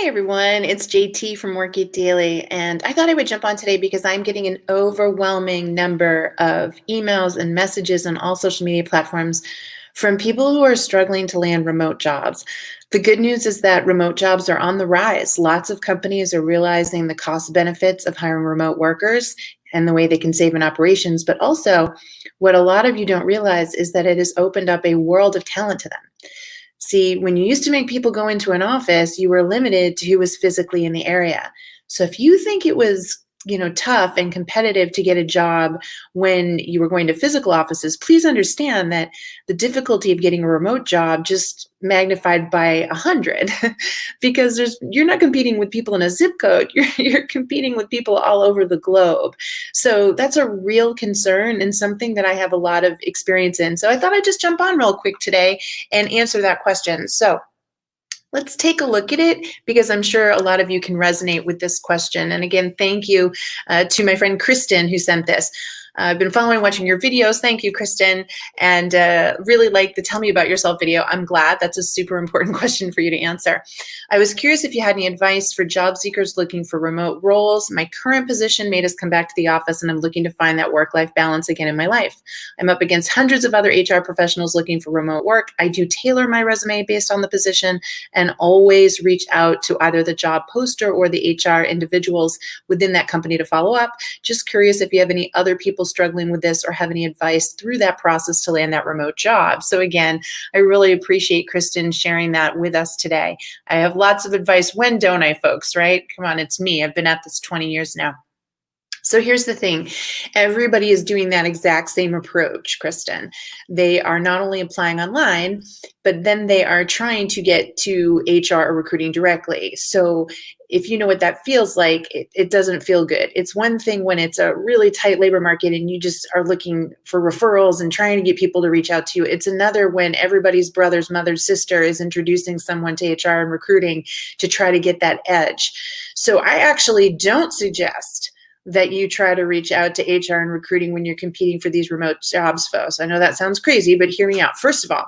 Hey everyone, it's JT from Work It Daily, and I thought I would jump on today because I'm getting an overwhelming number of emails and messages on all social media platforms from people who are struggling to land remote jobs. The good news is that remote jobs are on the rise. Lots of companies are realizing the cost benefits of hiring remote workers and the way they can save in operations, but also what a lot of you don't realize is that it has opened up a world of talent to them. See, when you used to make people go into an office, you were limited to who was physically in the area. So if you think it was, tough and competitive to get a job when you were going to physical offices, please understand that the difficulty of getting a remote job just magnified by 100 because you're not competing with people in a zip code. You're competing with people all over the globe. So that's a real concern and something that I have a lot of experience in. So I thought I'd just jump on real quick today and answer that question. So let's take a look at it because I'm sure a lot of you can resonate with this question. And again, thank you to my friend Kristen who sent this. I've been watching your videos. Thank you, Kristen. And really like the Tell Me About Yourself video. I'm glad. That's a super important question for you to answer. I was curious if you had any advice for job seekers looking for remote roles. My current position made us come back to the office, and I'm looking to find that work-life balance again in my life. I'm up against hundreds of other HR professionals looking for remote work. I do tailor my resume based on the position and always reach out to either the job poster or the HR individuals within that company to follow up. Just curious if you have any other people struggling with this or have any advice through that process to land that remote job. So again, I really appreciate Kristen sharing that with us today. I have lots of advice. When don't I, folks, right? Come on, it's me. I've been at this 20 years now. So here's the thing. Everybody is doing that exact same approach, Kristen. They are not only applying online, but then they are trying to get to HR or recruiting directly. So if you know what that feels like, it doesn't feel good. It's one thing when it's a really tight labor market and you just are looking for referrals and trying to get people to reach out to you. It's another when everybody's brother's mother's sister is introducing someone to HR and recruiting to try to get that edge. So I actually don't suggest that you try to reach out to HR and recruiting when you're competing for these remote jobs, folks. I know that sounds crazy, but hear me out. First of all,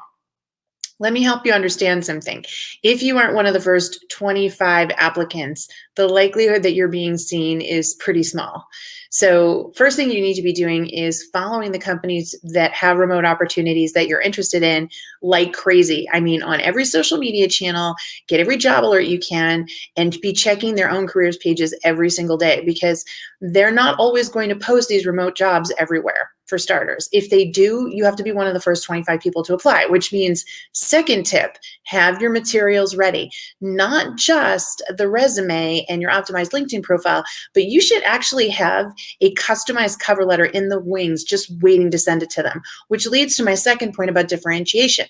let me help you understand something. If you aren't one of the first 25 applicants, the likelihood that you're being seen is pretty small. So first thing you need to be doing is following the companies that have remote opportunities that you're interested in like crazy. I mean, on every social media channel, get every job alert you can, and be checking their own careers pages every single day because they're not always going to post these remote jobs everywhere. For starters, if they do, you have to be one of the first 25 people to apply, which means second tip, have your materials ready, not just the resume and your optimized LinkedIn profile, but you should actually have a customized cover letter in the wings, just waiting to send it to them, which leads to my second point about differentiation.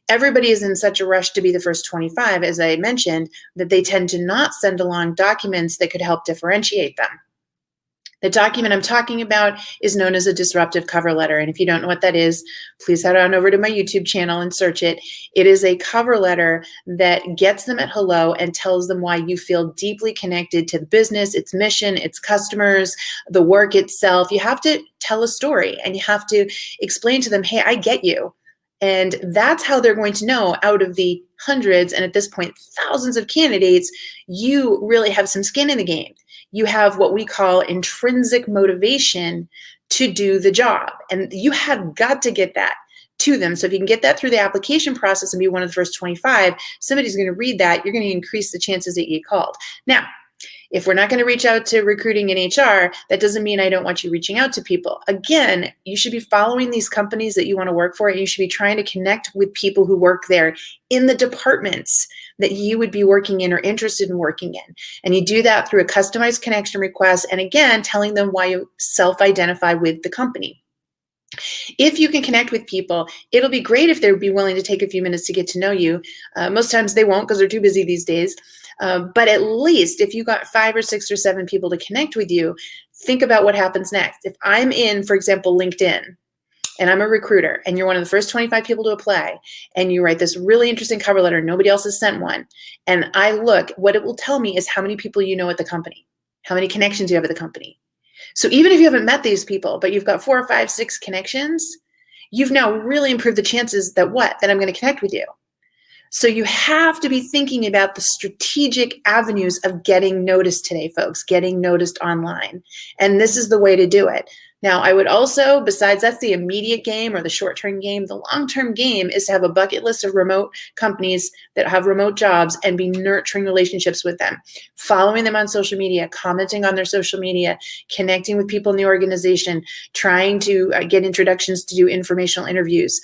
Everybody is in such a rush to be the first 25, as I mentioned, that they tend to not send along documents that could help differentiate them. The document I'm talking about is known as a disruptive cover letter. And if you don't know what that is, please head on over to my YouTube channel and search it. It is a cover letter that gets them at hello and tells them why you feel deeply connected to the business, its mission, its customers, the work itself. You have to tell a story and you have to explain to them, hey, I get you. And that's how they're going to know out of the hundreds and at this point, thousands of candidates, you really have some skin in the game. You have what we call intrinsic motivation to do the job. And you have got to get that to them. So if you can get that through the application process and be one of the first 25, somebody's going to read that. You're going to increase the chances that you get called. Now, if we're not going to reach out to recruiting and HR, that doesn't mean I don't want you reaching out to people. Again, you should be following these companies that you want to work for, and you should be trying to connect with people who work there in the departments that you would be working in or interested in working in. And you do that through a customized connection request, and again, telling them why you self-identify with the company. If you can connect with people, it'll be great if they'd be willing to take a few minutes to get to know you. Most times they won't because they're too busy these days. But at least if you got 5 or 6 or 7 people to connect with you, think about what happens next. If I'm in, for example, LinkedIn, and I'm a recruiter, and you're one of the first 25 people to apply, and you write this really interesting cover letter, nobody else has sent one, and I look, what it will tell me is how many people you know at the company, how many connections you have at the company. So even if you haven't met these people, but you've got 4 or 5, 6 connections, you've now really improved the chances that I'm going to connect with you. So you have to be thinking about the strategic avenues of getting noticed today, folks, getting noticed online. And this is the way to do it. Now, I would also, besides that's the immediate game or the short-term game, the long-term game is to have a bucket list of remote companies that have remote jobs and be nurturing relationships with them, following them on social media, commenting on their social media, connecting with people in the organization, trying to get introductions to do informational interviews.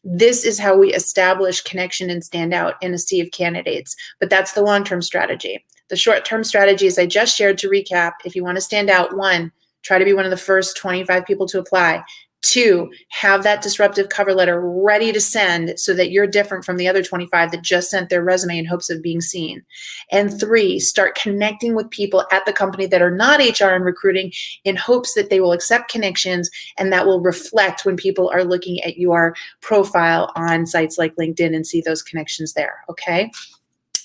This is how we establish connection and stand out in a sea of candidates. But that's the long-term strategy. The short-term strategies I just shared to recap, if you want to stand out, 1, try to be one of the first 25 people to apply. 2, have that disruptive cover letter ready to send so that you're different from the other 25 that just sent their resume in hopes of being seen. And 3, start connecting with people at the company that are not HR and recruiting in hopes that they will accept connections, and that will reflect when people are looking at your profile on sites like LinkedIn and see those connections there, okay?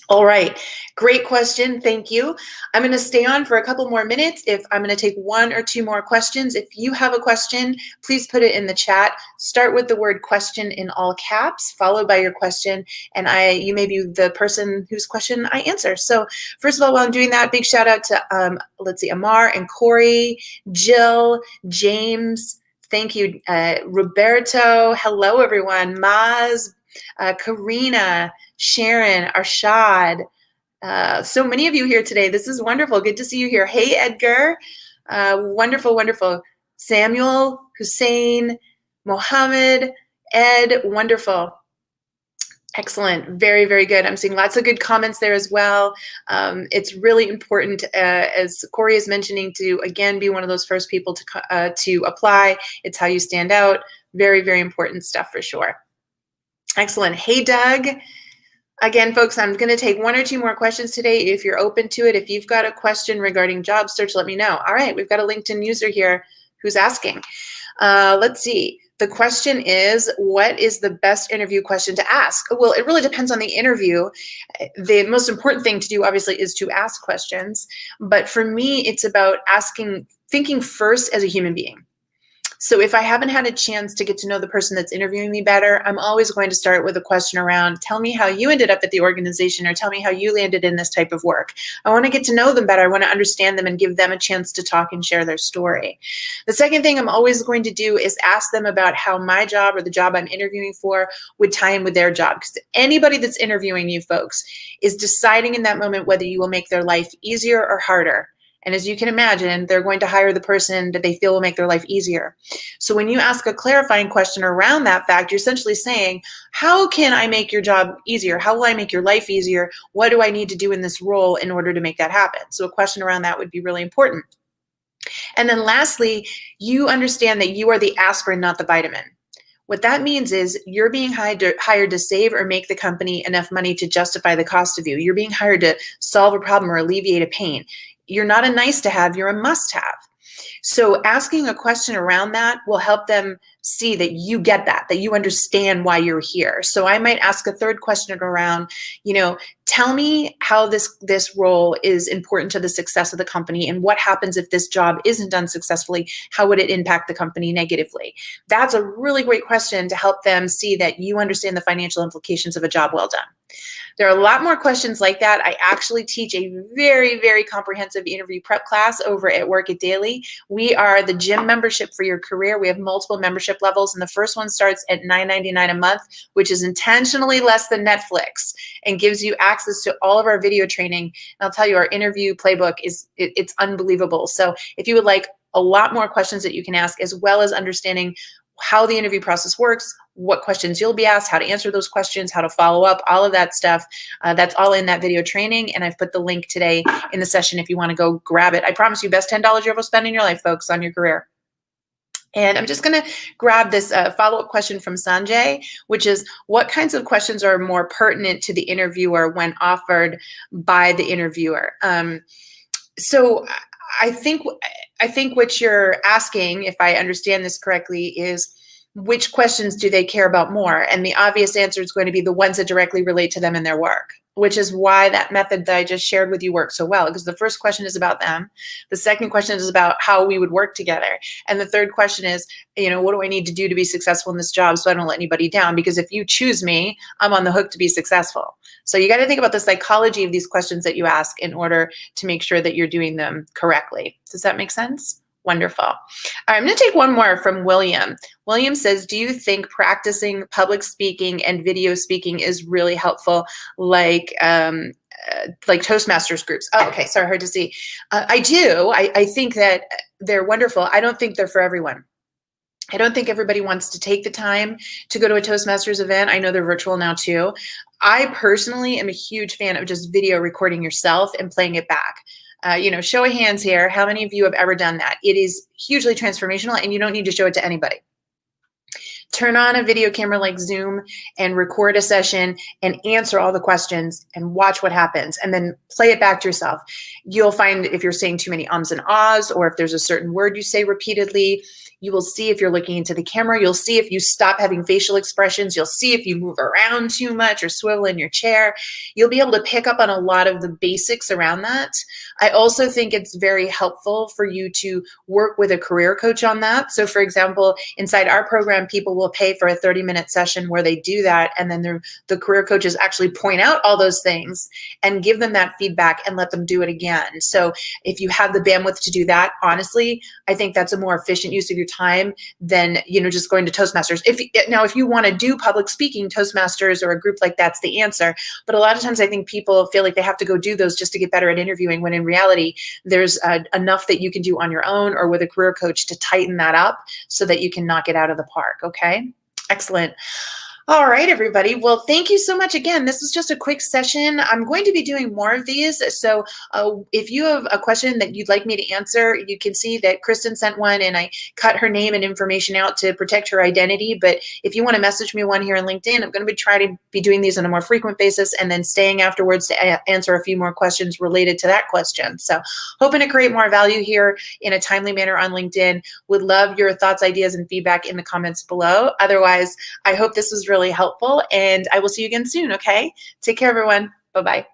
All right, great question, thank you. I'm gonna stay on for a couple more minutes. I'm gonna take 1 or 2 more questions. If you have a question, please put it in the chat. Start with the word question in all caps, followed by your question, and you may be the person whose question I answer. So first of all, while I'm doing that, big shout out to, let's see, Amar and Corey, Jill, James, thank you, Roberto, hello everyone, Maz, Karina, Sharon, Arshad, so many of you here today. This is wonderful. Good to see you here. Hey, Edgar. Wonderful, wonderful. Samuel, Hussein, Mohammed, Ed, wonderful. Excellent. Very, very good. I'm seeing lots of good comments there as well. It's really important, as Corey is mentioning, to, again, be one of those first people to apply. It's how you stand out. Very, very important stuff for sure. Excellent. Hey, Doug. Again, folks, I'm going to take 1 or 2 more questions today if you're open to it. If you've got a question regarding job search, let me know. All right, we've got a LinkedIn user here who's asking. Let's see. The question is, what is the best interview question to ask? Well, it really depends on the interview. The most important thing to do, obviously, is to ask questions. But for me, it's about thinking first as a human being. So if I haven't had a chance to get to know the person that's interviewing me better, I'm always going to start with a question around, tell me how you ended up at the organization, or tell me how you landed in this type of work. I want to get to know them better. I want to understand them and give them a chance to talk and share their story. The second thing I'm always going to do is ask them about how my job or the job I'm interviewing for would tie in with their job. Because anybody that's interviewing you folks is deciding in that moment whether you will make their life easier or harder. And as you can imagine, they're going to hire the person that they feel will make their life easier. So when you ask a clarifying question around that fact, you're essentially saying, how can I make your job easier? How will I make your life easier? What do I need to do in this role in order to make that happen? So a question around that would be really important. And then lastly, you understand that you are the aspirin, not the vitamin. What that means is you're being hired to save or make the company enough money to justify the cost of you. You're being hired to solve a problem or alleviate a pain. You're not a nice to have, you're a must have. So asking a question around that will help them see that you get that you understand why you're here. So I might ask a third question around, tell me how this role is important to the success of the company, and what happens if this job isn't done successfully? How would it impact the company negatively? That's a really great question to help them see that you understand the financial implications of a job well done. There are a lot more questions like that. I actually teach a very, very comprehensive interview prep class over at Work It Daily. We are the gym membership for your career. We have multiple membership levels, and the first one starts at $9.99 a month, which is intentionally less than Netflix and gives you access to all of our video training. And I'll tell you, our interview playbook it's unbelievable. So if you would like a lot more questions that you can ask, as well as understanding how the interview process works, what questions you'll be asked, how to answer those questions, how to follow up, all of that stuff. That's all in that video training. And I've put the link today in the session if you want to go grab it. I promise you, best $10 you ever spend in your life, folks, on your career. And I'm just going to grab this follow-up question from Sanjay, which is, what kinds of questions are more pertinent to the interviewer when offered by the interviewer? So I think what you're asking, if I understand this correctly, is which questions do they care about more? And the obvious answer is going to be the ones that directly relate to them in their work. which is why that method that I just shared with you works so well, because the first question is about them. The second question is about how we would work together. And the third question is, what do I need to do to be successful in this job so I don't let anybody down? Because if you choose me, I'm on the hook to be successful. So you got to think about the psychology of these questions that you ask in order to make sure that you're doing them correctly. Does that make sense? Wonderful. All right, I'm going to take one more from William. William says, do you think practicing public speaking and video speaking is really helpful, like Toastmasters groups? Oh, okay, sorry, hard to see. I do. I think that they're wonderful. I don't think they're for everyone. I don't think everybody wants to take the time to go to a Toastmasters event. I know they're virtual now too. I personally am a huge fan of just video recording yourself and playing it back. Show of hands here. How many of you have ever done that? It is hugely transformational and you don't need to show it to anybody. Turn on a video camera like Zoom and record a session and answer all the questions and watch what happens and then play it back to yourself. You'll find if you're saying too many ums and ahs, or if there's a certain word you say repeatedly, you will see if you're looking into the camera. You'll see if you stop having facial expressions. You'll see if you move around too much or swivel in your chair. You'll be able to pick up on a lot of the basics around that. I also think it's very helpful for you to work with a career coach on that. So for example, inside our program, people will pay for a 30-minute session where they do that. And then the career coaches actually point out all those things and give them that feedback and let them do it again. So if you have the bandwidth to do that, honestly, I think that's a more efficient use of your time than just going to Toastmasters. If you want to do public speaking, Toastmasters or a group like that's the answer. But a lot of times I think people feel like they have to go do those just to get better at interviewing, when in reality, there's enough that you can do on your own or with a career coach to tighten that up so that you can knock it out of the park. Okay, excellent. All right, everybody. Well, thank you so much again. This was just a quick session. I'm going to be doing more of these. So if you have a question that you'd like me to answer, you can see that Kristen sent one and I cut her name and information out to protect her identity. But if you want to message me one here on LinkedIn, I'm going to be trying to be doing these on a more frequent basis and then staying afterwards to answer a few more questions related to that question. So hoping to create more value here in a timely manner on LinkedIn. Would love your thoughts, ideas, and feedback in the comments below. Otherwise, I hope this was really helpful and I will see you again soon. Okay. Take care, everyone. Bye-bye.